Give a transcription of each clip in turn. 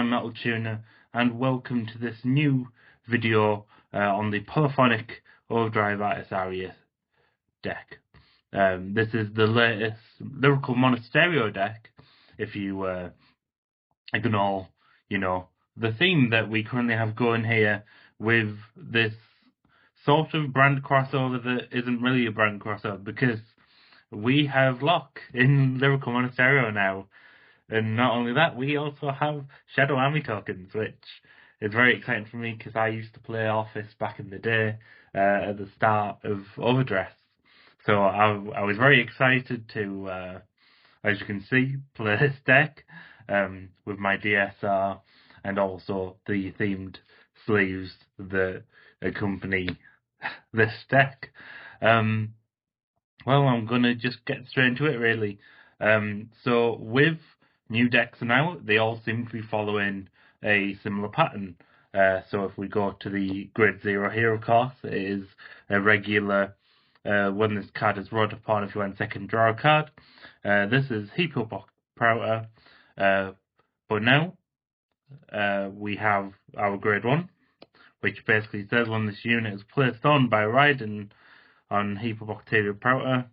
I'm MetalTuna, and welcome to this new video on the PolyphonicOverdrive Artisaria deck. This is the latest Lyrical Monasterio deck, if you ignore, the theme that we currently have going here with this sort of brand crossover that isn't really a brand crossover, because we have Lock in Lyrical Monasterio now. And not only that, we also have Shadow Army tokens, which is very exciting for me because I used to play Office back in the day at the start of Overdress. So I was very excited to, as you can see, play this deck with my DSR and also the themed sleeves that accompany this deck. Well, I'm going to just get straight into it, really. So with new decks now, they all seem to be following a similar pattern. So if we go to the Grade 0 hero course, it is a regular, when this card is rolled upon, if you want second, draw a card. This is Hypoprouter, but now we have our Grade 1, which basically says when this unit is placed on by riding on Hypoprouter,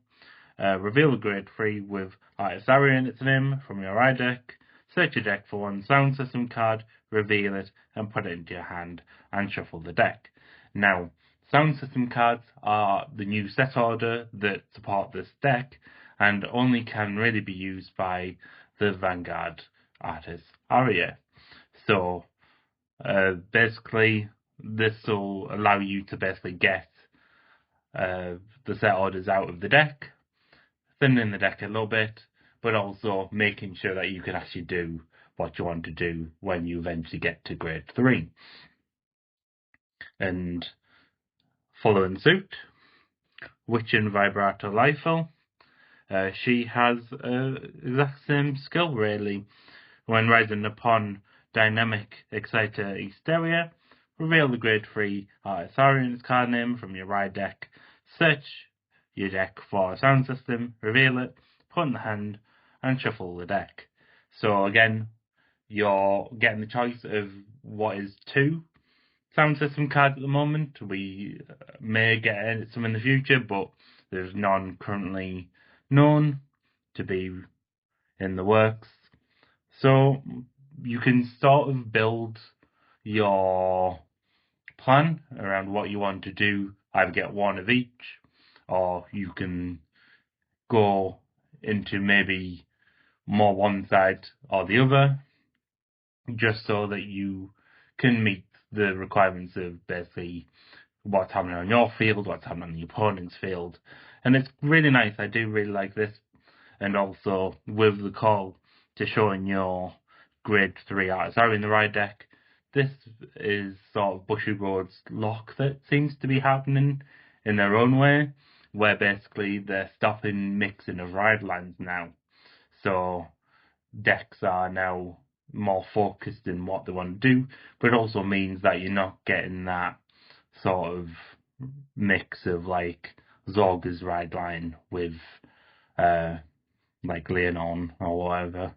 reveal a Grade 3 with Artisaria in its name from your eye deck, search your deck for one sound system card, reveal it, and put it into your hand, and shuffle the deck. Now, sound system cards are the new set order that support this deck, and only can really be used by the Vanguard Artisaria. So, basically, this will allow you to basically get the set orders out of the deck, thinning the deck a little bit, but also making sure that you can actually do what you want to do when you eventually get to Grade 3. And following suit, Witch and Vibrato Lifel. She has exact same skill, really. When rising upon Dynamic Exciter Hysteria, reveal the Grade 3 Artisarian's card name from your ride deck, search your deck for a sound system, reveal it, put in the hand, and shuffle the deck. So again, you're getting the choice of what is 2 sound system cards at the moment. We may get some in the future, but there's none currently known to be in the works. So you can sort of build your plan around what you want to do, either get one of each, or you can go into maybe more one side or the other, just so that you can meet the requirements of basically what's happening on your field, what's happening on the opponent's field. And it's really nice. I do really like this. And also with the call to showing your Grade 3 Artisaria in the ride deck, this is sort of Bushiroad's Lock that seems to be happening in their own way, where basically they're stopping mixing of ride lines now. So decks are now more focused in what they want to do, but it also means that you're not getting that sort of mix of like Zorga's ride line with like Leonon or whatever.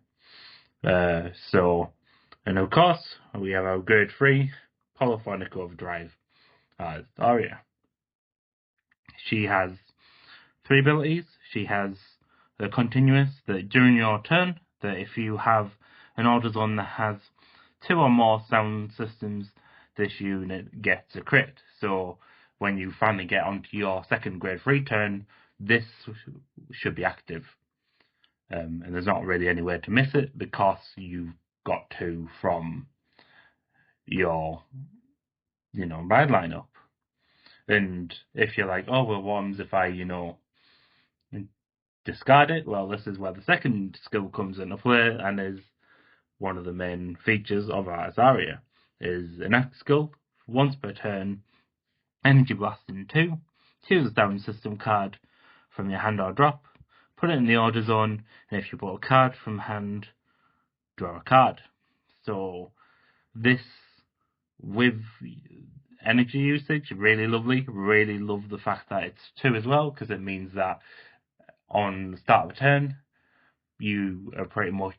And of course, we have our Grade 3 PolyphonicOverdrive Artisaria. She has 3 abilities. She has the continuous, that during your turn, that if you have an order zone that has 2 or more sound systems, this unit gets a crit. So when you finally get onto your second Grade 3 turn, this should be active. And there's not really any way to miss it because you've got 2 from your, ride lineup. And if you're like, oh, well, what happens if I, discard it? Well, this is where the second skill comes into play, and is one of the main features of Artisaria, is an act skill. Once per turn, Energy Blasting 2, choose a sound system card from your hand or drop, put it in the order zone, and if you put a card from hand, draw a card. So this, with energy usage, really lovely. Really love the fact that it's 2 as well, because it means that on the start of a turn, you are pretty much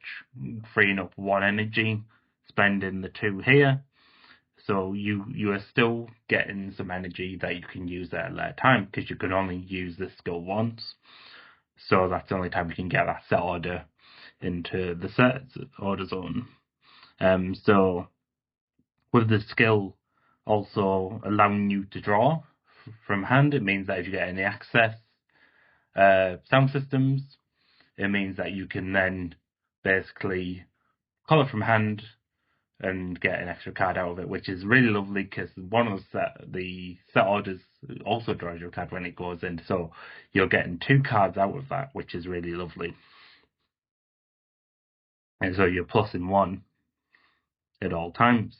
freeing up 1 energy spending the 2 here. So you are still getting some energy that you can use at a later time, because you can only use this skill once. So that's the only time you can get that set order into the set order zone. So with the skill also allowing you to draw from hand, it means that if you get any access sound systems, it means that you can then basically call it from hand and get an extra card out of it, which is really lovely, because one of the set orders also draws your card when it goes in, so you're getting 2 cards out of that, which is really lovely. And so you're plussing 1 at all times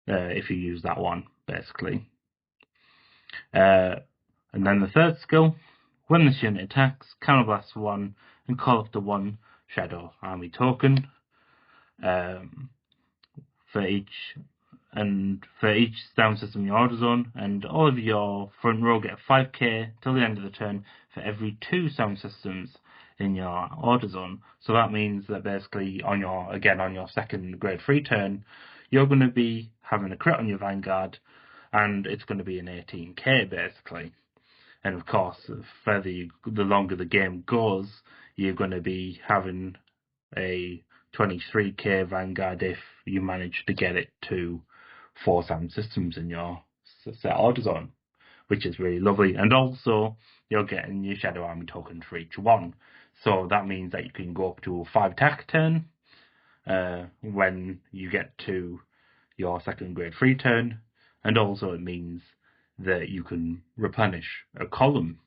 if you use that one, basically. And then the third skill, when this unit attacks, counterblast 1 and call up the 1 Shadow Army token. For each sound system in your order zone, and all of your front row get 5k till the end of the turn for every 2 sound systems in your order zone. So that means that basically on your second grade 3 turn, you're going to be having a crit on your Vanguard, and it's going to be an 18k basically. And of course, the longer the game goes, you're going to be having a 23k Vanguard if you manage to get it to 4 sound systems in your set order zone, which is really lovely. And also, you're getting your Shadow Army token for each one. So that means that you can go up to a 5 attack turn when you get to your second grade 3 turn. And also it means that you can replenish a column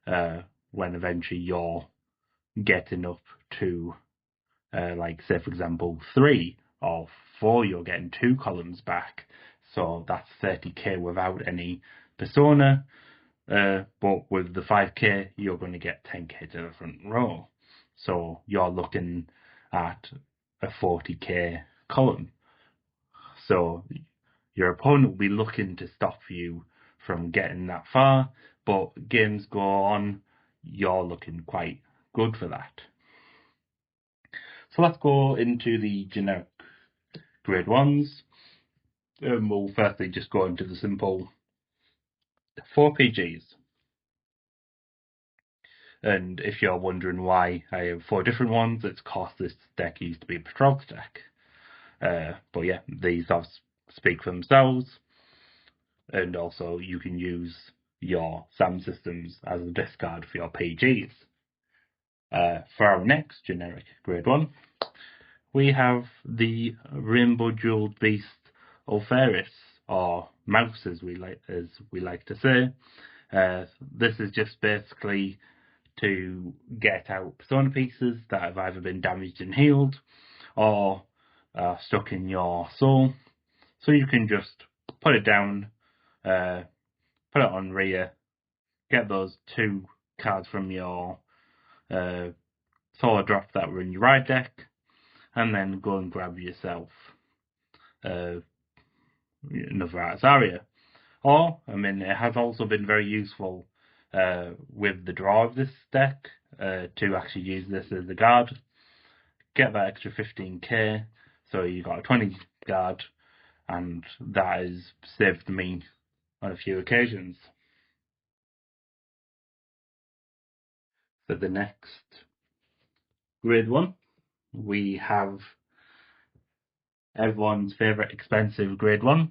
when eventually you're getting up to like, say for example 3 or 4, you're getting 2 columns back, so that's 30k without any persona, but with the 5k you're going to get 10k to the front row, so you're looking at a 40k column. So your opponent will be looking to stop you from getting that far, but games go on, you're looking quite good for that. So let's go into the generic grade 1s. We'll firstly just go into the simple 4 PGs. And if you're wondering why I have 4 different ones, it's because this deck used to be a Patrol deck. But yeah, these speak for themselves. And also you can use your SAM systems as a discard for your PGs. For our next generic grade 1, we have the Rainbow Jeweled Beast Ulfaris, or Mouse as we like to say. This is just basically to get out persona pieces that have either been damaged and healed, or stuck in your soul. So you can just put it down, put it on rear, get those 2 cards from your solar drop that were in your ride deck, and then go and grab yourself another Artisaria. Or, I mean, it has also been very useful with the draw of this deck to actually use this as a guard. Get that extra 15k, so you got a 20 guard, and that has saved me on a few occasions. For the next grade 1, we have everyone's favourite expensive grade 1,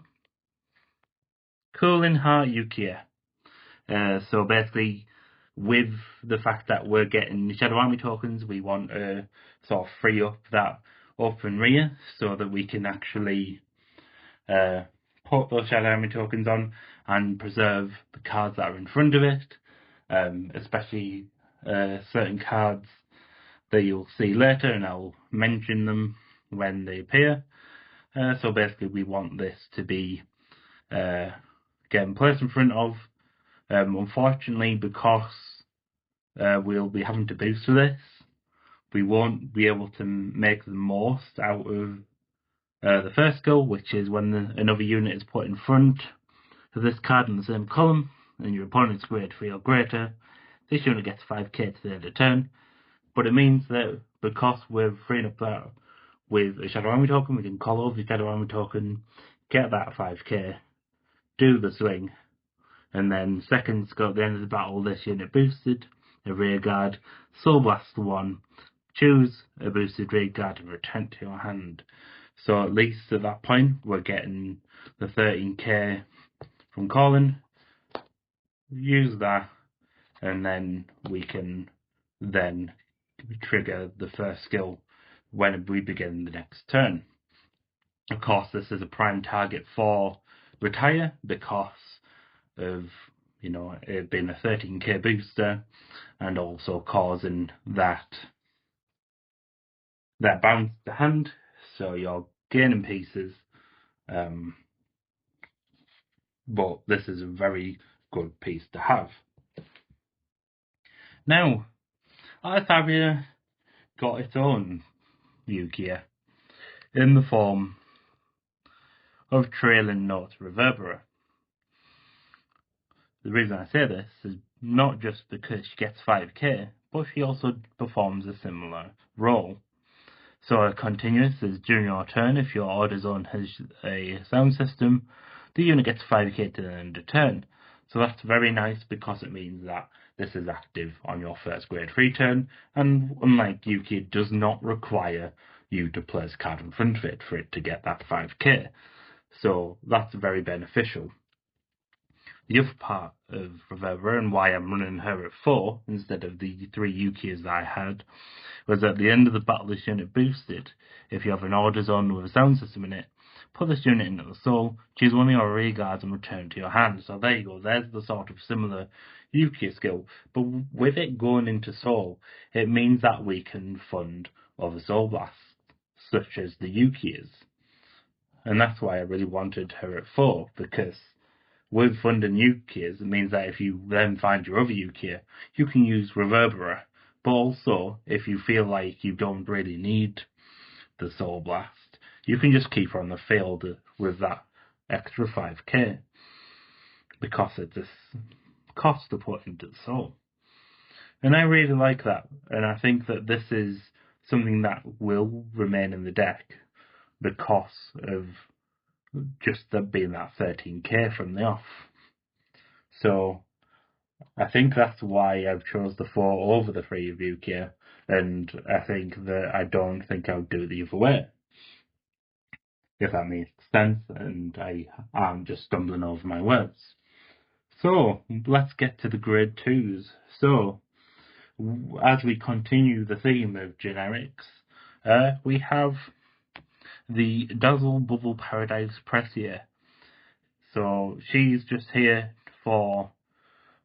Cooling Heart Yukia. So basically, with the fact that we're getting Shadow Army tokens, we want to sort of free up that open rear so that we can actually put those Shadow Army tokens on and preserve the cards that are in front of it, especially certain cards that you'll see later, and I'll mention them when they appear. So basically we want this to be getting placed in front of. Unfortunately, because we'll be having to boost for this, we won't be able to make the most out of the first skill, which is when another unit is put in front of this card in the same column, and your opponent's grade 3 or greater, this unit gets 5k to the end of the turn. But it means that because we're freeing up that with a Shadow Army token, we can call over the Shadow Army token, get that 5k, do the swing, and then second skill at the end of the battle, this unit boosted, a rear guard, Soul Blast 1, choose a boosted rear guard and return to your hand. So at least at that point, we're getting the 13k from calling, use that, and then we can then trigger the first skill when we begin the next turn. Of course, this is a prime target for retire because of, you know, it being a 13k booster and also causing that bounce to hand, so you're gaining pieces. But this is a very good piece to have. Now, Artisaria got its own Yu-Gi-Oh! In the form of Trailing Note Reverbera. The reason I say this is not just because she gets 5k, but she also performs a similar role. So a continuous is during your turn, if your order zone has a sound system, the unit gets 5k to the end of turn. So that's very nice because it means that this is active on your first grade 3 turn, and unlike Yu-Gi, it does not require you to place a card in front of it for it to get that 5k. So that's very beneficial. The other part of Reverbera and why I'm running her at 4 instead of the 3 Yu-Gis that I had was at the end of the battle this unit boosted. If you have an order zone with a sound system in it, put this unit into the soul, choose one of your rear guards and return to your hand. So there you go, there's the sort of similar Yu-Gi skill. But with it going into soul, it means that we can fund other soul blasts, such as the Yu-Gis. And that's why I really wanted her at 4, because with funding Yu-Gis, it means that if you then find your other Yu-Gi, you can use Reverbera. But also, if you feel like you don't really need the Soul Blast, you can just keep her on the field with that extra 5k, because it's a cost to put into the soul. And I really like that, and I think that this is something that will remain in the deck because of just being that 13k from the off. So I think that's why I've chose the 4 over the 3 of Yu-Gi-Oh! And I think that I don't think I would do it the other way, if that makes sense, and I'm just stumbling over my words. So let's get to the grade 2s. So as we continue the theme of generics, we have the Dazzle Bubble Paradise Pressier. So she's just here for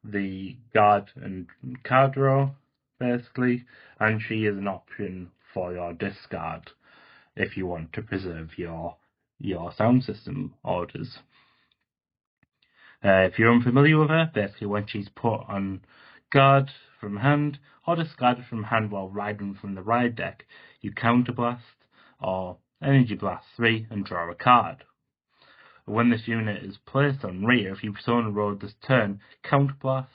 the guard and card draw, basically, and she is an option for your discard if you want to preserve your sound system orders. If you're unfamiliar with her, basically when she's put on guard from hand or discarded from hand while riding from the ride deck, you counterblast or energy blast 3 and draw a card. When this unit is placed on rear, if you persona road this turn, counterblast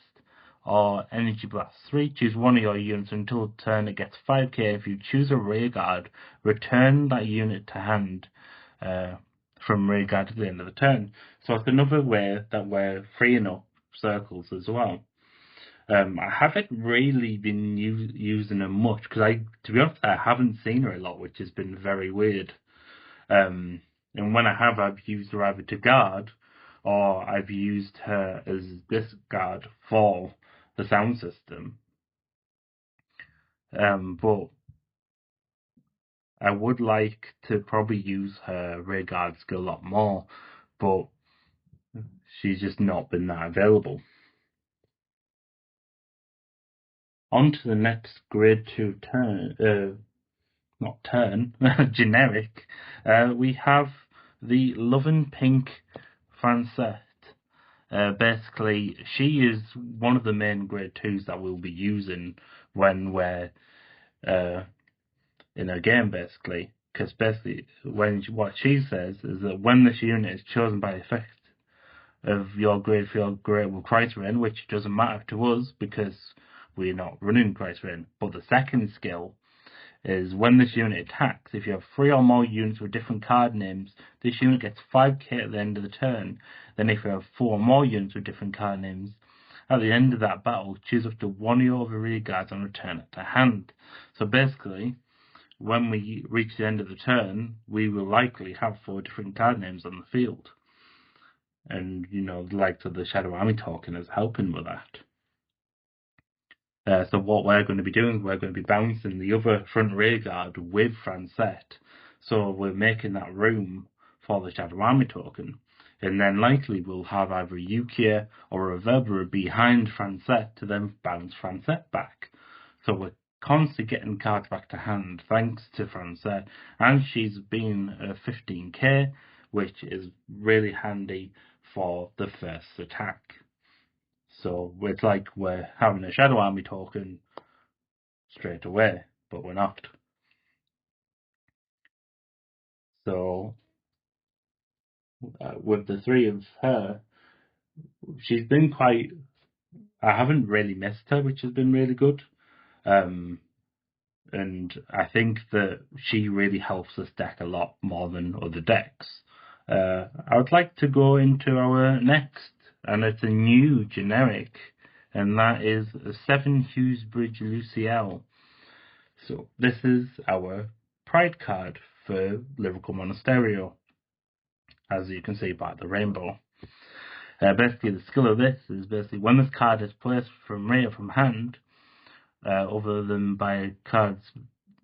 or energy blast 3, choose one of your units until the turn it gets 5k. If you choose a rear guard, return that unit to hand from rear guard at the end of the turn. So it's another way that we're freeing up circles as well. I haven't really been using her much because to be honest, I haven't seen her a lot, which has been very weird. And when I have, I've used her either to guard, or I've used her as discard for the sound system. But I would like to probably use her rear guard skill a lot more, but she's just not been that available. On to the next grade 2 turn, generic. We have the Lovin' Pink Francette. Basically, she is one of the main grade 2s that we'll be using when we're in a game, basically. Because basically, what she says is that when this unit is chosen by effect of your grade for your grade with Criterion, which doesn't matter to us because we're not running Criterion, but the second skill is when this unit attacks, if you have 3 or more units with different card names, this unit gets 5k at the end of the turn. Then if you have 4 or more units with different card names, at the end of that battle, choose up to one of your other rear guards and return it to hand. So basically, when we reach the end of the turn, we will likely have 4 different card names on the field. And, the likes of the Shadow Army token is helping with that. So what we're going to be doing, we're going to be bouncing the other front rear guard with Francette. So we're making that room for the Shadow Army token. And then likely we'll have either Yukia or a Reverbera behind Francette to then bounce Francette back. So we're constantly getting cards back to hand thanks to Francette. And she's been a 15k, which is really handy for the first attack. So it's like we're having a Shadow Army token straight away, but we're not. So with the 3 of her, she's been quite... I haven't really missed her, which has been really good. And I think that she really helps this deck a lot more than other decks. I would like to go into our next, and it's a new generic, and that is a 7 Hughesbridge Luciel. So this is our Pride card for Lyrical Monasterio, as you can see by the rainbow. Basically, the skill of this is basically when this card is placed from rear from hand, other than by a card's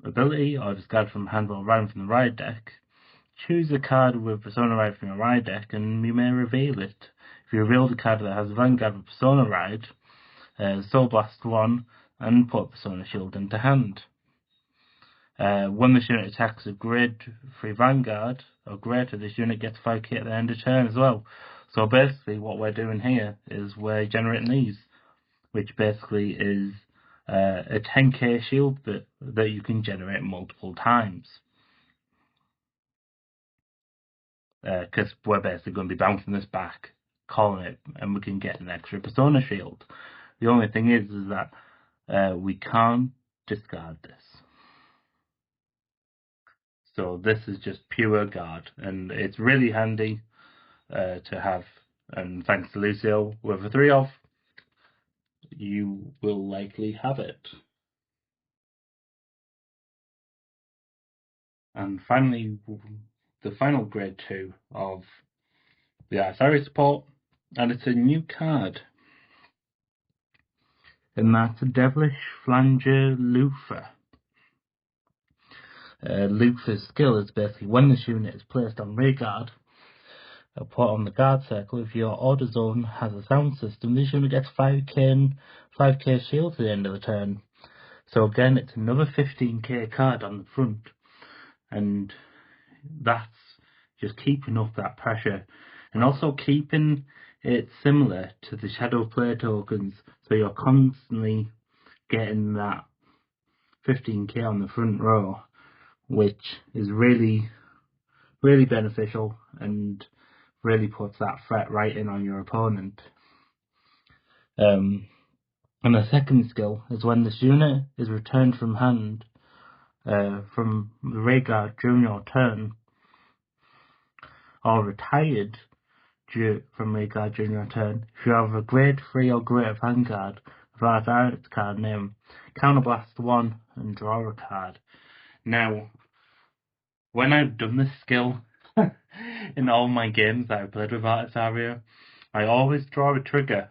ability, or discard from hand while riding from the ride deck, choose a card with Persona Ride from your ride deck and you may reveal it. If you reveal the card that has Vanguard with Persona Ride, Soul Blast 1, and put Persona Shield into hand. When this unit attacks a grade 3 Vanguard or greater, this unit gets 5k at the end of turn as well. So basically what we're doing here is we're generating these, which basically is a 10k shield that you can generate multiple times. Because we're basically going to be bouncing this back, calling it, and we can get an extra Persona Shield. The only thing is that we can't discard this. So this is just pure guard, and it's really handy to have. And thanks to Lucio, with a 3 off, you will likely have it. And finally, the final grade 2 of the Artisaria support, and it's a new card. And that's a Devilish Flanger Lufa. Lufa's skill is basically when this unit is placed on rear guard, put on the guard circle. If your order zone has a sound system, this unit gets 5k shield at the end of the turn. So again, it's another 15k card on the front, and that's just keeping up that pressure, and also keeping it similar to the Shadow Play tokens. So you're constantly getting that 15k on the front row, which is really, really beneficial and really puts that threat right in on your opponent. And the second skill is when this unit is returned from hand from the rear guard during your turn, or retired from rear guard during your turn. If you have a grade 3 or greater Vanguard without its card name, counterblast 1 and draw a card. Now, when I've done this skill in all my games that I've played with Artisaria, I always draw a trigger,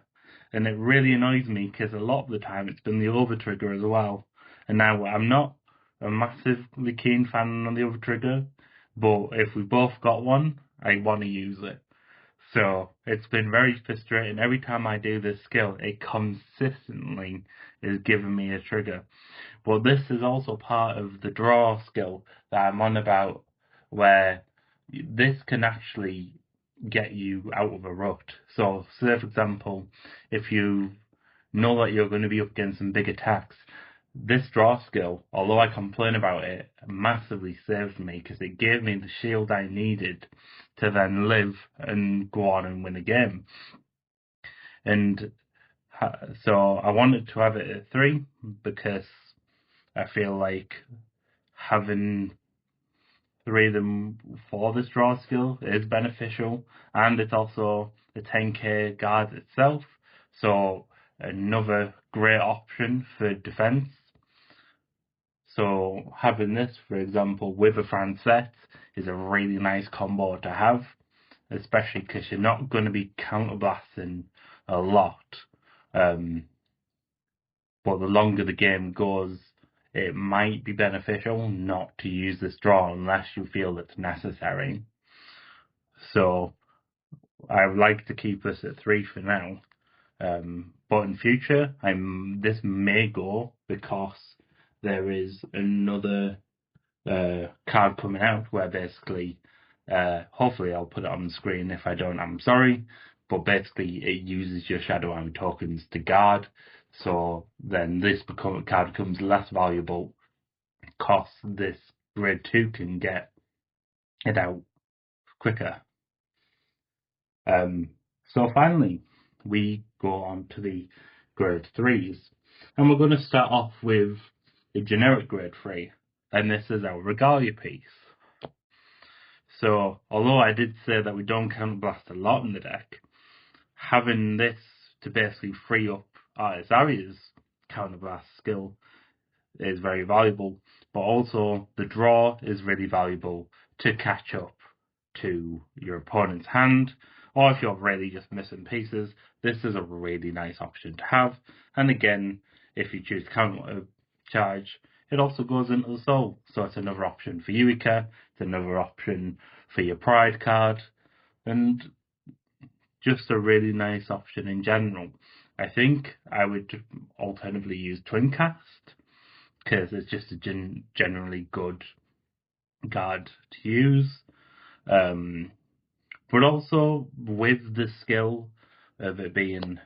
and it really annoys me because a lot of the time it's been the over trigger as well. And now I'm not a massively keen fan on the over trigger, but if we both got one, I want to use it. So it's been very frustrating. Every time I do this skill, it consistently is giving me a trigger. But this is also part of the draw skill that I'm on about, where this can actually get you out of a rut. So say for example, if you know that you're going to be up against some big attacks, this draw skill, although I complain about it, massively saved me because it gave me the shield I needed to then live and go on and win a game. And so I wanted to have it at 3 because I feel like having 3 of them for this draw skill is beneficial, and it's also a 10k guard itself, so another great option for defense. So having this, for example, with a Francet is a really nice combo to have, especially because you're not going to be counterblasting a lot. But the longer the game goes, it might be beneficial not to use this draw unless you feel it's necessary. So I would like to keep this at 3 for now. But in future, this may go, because there is another card coming out where basically, hopefully I'll put it on the screen. If I don't, I'm sorry. But basically, it uses your Shadow Army tokens to guard. So then this card becomes less valuable, because this grade 2 can get it out quicker. So finally, we go on to the grade 3s. And we're going to start off with a generic grade 3. And this is our Regalia piece. So, although I did say that we don't counterblast a lot in the deck, having this to basically free up Artisaria's counterblast skill is very valuable, but also the draw is really valuable to catch up to your opponent's hand, or if you're really just missing pieces, this is a really nice option to have. And again, if you choose counter charge, it also goes into the soul, so it's another option for Eureka, it's another option for your Pride card, and just a really nice option in general. I think I would alternatively use Twincast, because it's just a generally good card to use. But also, with the skill of it being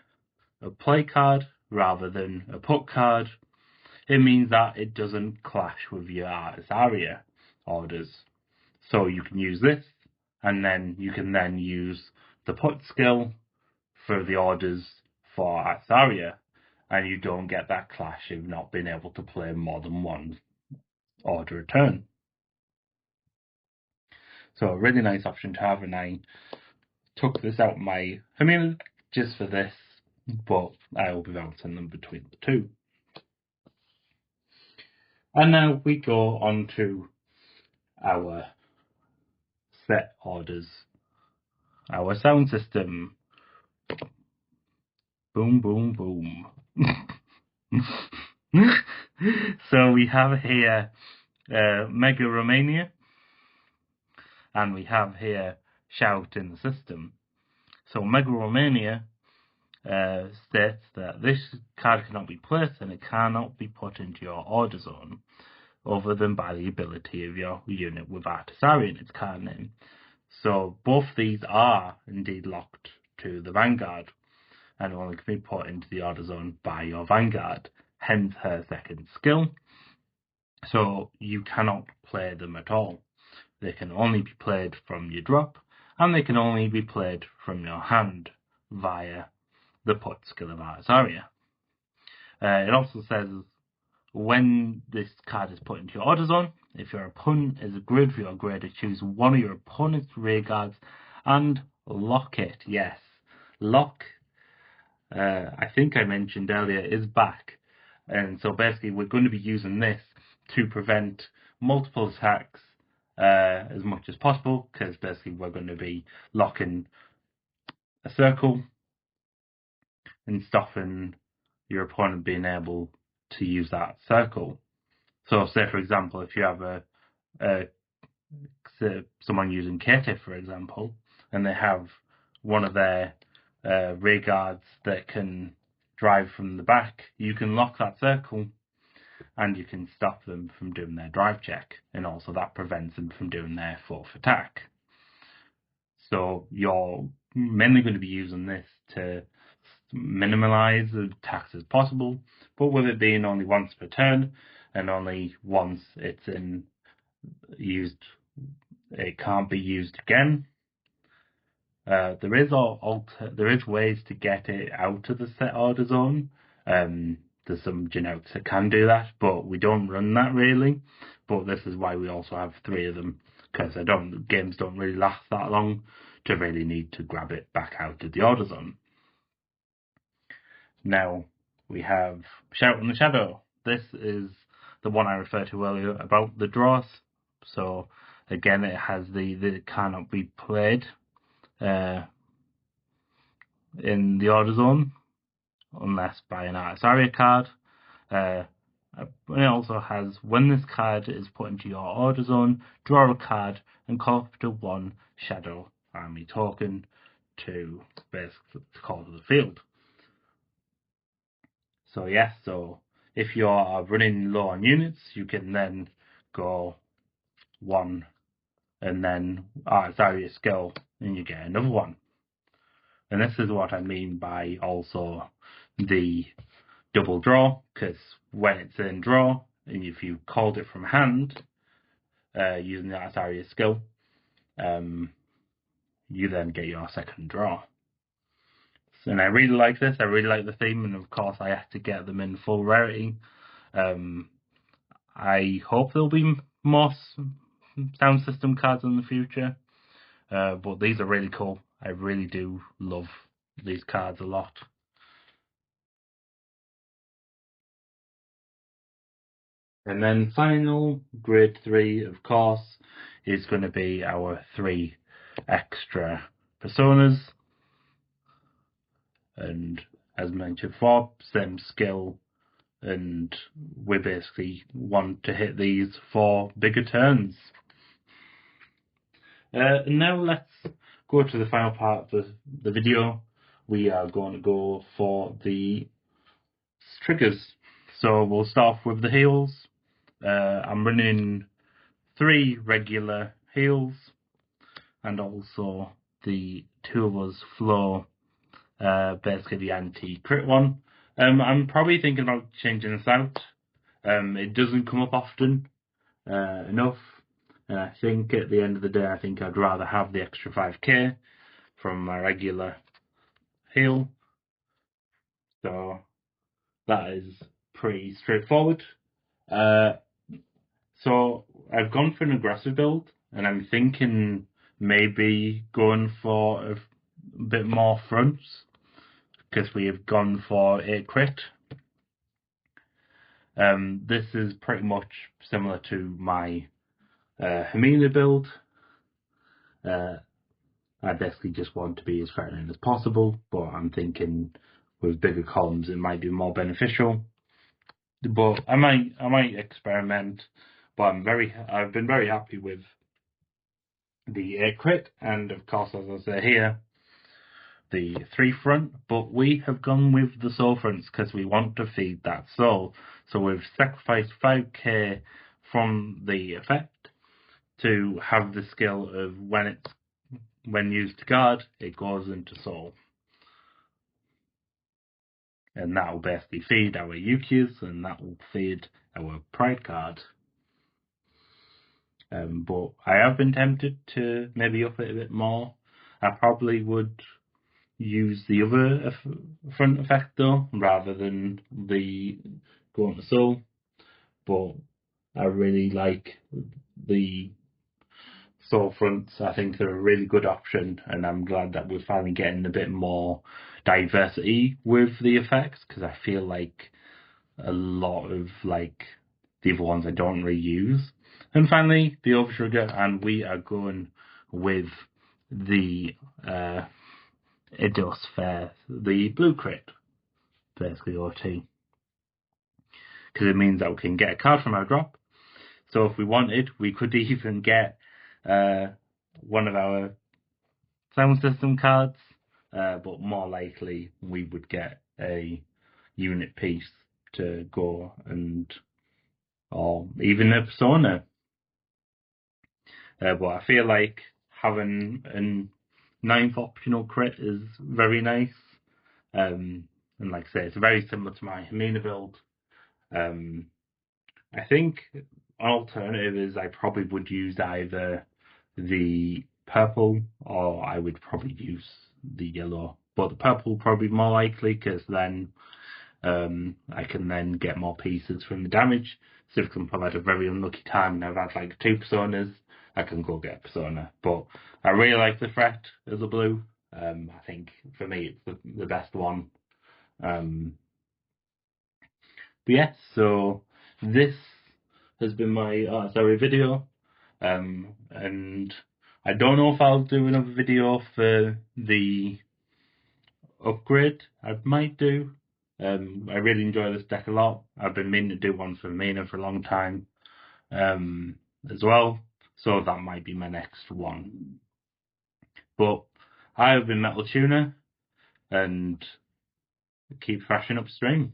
a play card rather than a put card, it means that it doesn't clash with your Artisaria orders. So you can use this, and then you can then use the put skill for the orders for Artisaria, and you don't get that clash of not being able to play more than one order a turn. So a really nice option to have, and I took this out my Hamil just for this, but I will be bouncing them between the two. And now we go on to our set orders, our sound system. Boom, boom, boom. So we have here Mega Romania, and we have here Shout in the system. So Mega Romania states that this card cannot be placed and it cannot be put into your order zone other than by the ability of your unit with Artisaria in its card name. So both these are indeed locked to the Vanguard and only can be put into the order zone by your Vanguard, hence her second skill. So you cannot play them at all. They can only be played from your drop, and they can only be played from your hand via the put skill of Artisaria. It also says when this card is put into your order zone, if your opponent is a grid for your grader, choose one of your opponent's rear guards and lock it. Yes, lock, I think I mentioned earlier, is back. And so basically we're going to be using this to prevent multiple attacks as much as possible, because basically we're going to be locking a circle and stopping your opponent being able to use that circle. So say for example, if you have someone using Katie, for example, and they have one of their rear guards that can drive from the back, you can lock that circle and you can stop them from doing their drive check, and also that prevents them from doing their fourth attack. So you're mainly going to be using this to minimize the attacks as possible, but with it being only once per turn and only once it's used, it can't be used again. There is ways to get it out of the set order zone. There's some generics that can do that, but we don't run that really. but this is why we also have 3 of them, because games don't really last that long to really need to grab it back out of the order zone. Now we have Shout in the Shadow. This is the one I referred to earlier about the draws. So again, it has the cannot be played in the order zone unless by an Artisaria card. It also has, when this card is put into your order zone, draw a card and call up to 1 Shadow Army token to basically call to the field. So yes, so if you are running low on units, you can then go 1 and then Artisaria skill and you get another 1. And this is what I mean by also the double draw, because when it's in draw, and if you called it from hand using the Artisaria skill, you then get your second draw. And I really like this. I really like the theme, and of course I have to get them in full rarity. I hope there'll be more sound system cards in the future, but these are really cool. I really do love these cards a lot. And then final, grade 3, of course, is going to be our 3 extra personas. And as mentioned before, same skill, and we basically want to hit these 4 bigger turns. Now let's go to the final part of the video. We are going to go for the triggers. So we'll start off with the heals. I'm running 3 regular heals and also the 2 of us flow, basically the anti-crit one. I'm probably thinking about changing this out. It doesn't come up often enough, and I think at the end of the day, I think I'd rather have the extra 5k from my regular heal. So that is pretty straightforward. So I've gone for an aggressive build, and I'm thinking maybe going for a bit more fronts, because we have gone for a crit. This is pretty much similar to my Hermina build. I basically just want to be as threatening as possible, but I'm thinking with bigger columns it might be more beneficial. But I might experiment. But I've been very happy with the air crit, and of course, as I say here, the 3 front. But we have gone with the soul fronts because we want to feed that soul. So we've sacrificed 5k from the effect to have the skill of when used to guard, it goes into soul. And that will basically feed our Yuki's, and that will feed our Pride card. But I have been tempted to maybe up it a bit more. I probably would use the other front effect though, rather than the going to soul. But I really like the soul fronts. I think they're a really good option, and I'm glad that we're finally getting a bit more diversity with the effects, because I feel like a lot of the other ones I don't really use. And finally, the overtrigger, and we are going with the Eidos Fair, the blue crit, basically OT, because it means that we can get a card from our drop. So if we wanted, we could even get one of our sound system cards, but more likely we would get a unit piece to go, or even a persona. But I feel like having a 9th optional crit is very nice. And like I say, it's very similar to my Hermina build. I think an alternative is I probably would use either the purple or I would probably use the yellow. But the purple probably more likely, because then I can then get more pieces from the damage. Civicum had a very unlucky time and I've had like 2 personas, I can go get a persona. But I really like the threat as a blue. I think for me it's the best one. But yes, so this has been my Artisaria video. And I don't know if I'll do another video for the upgrade. I might do. I really enjoy this deck a lot. I've been meaning to do one for Mina for a long time as well, so that might be my next one. But I have been MetalTuna, and keep thrashing upstream.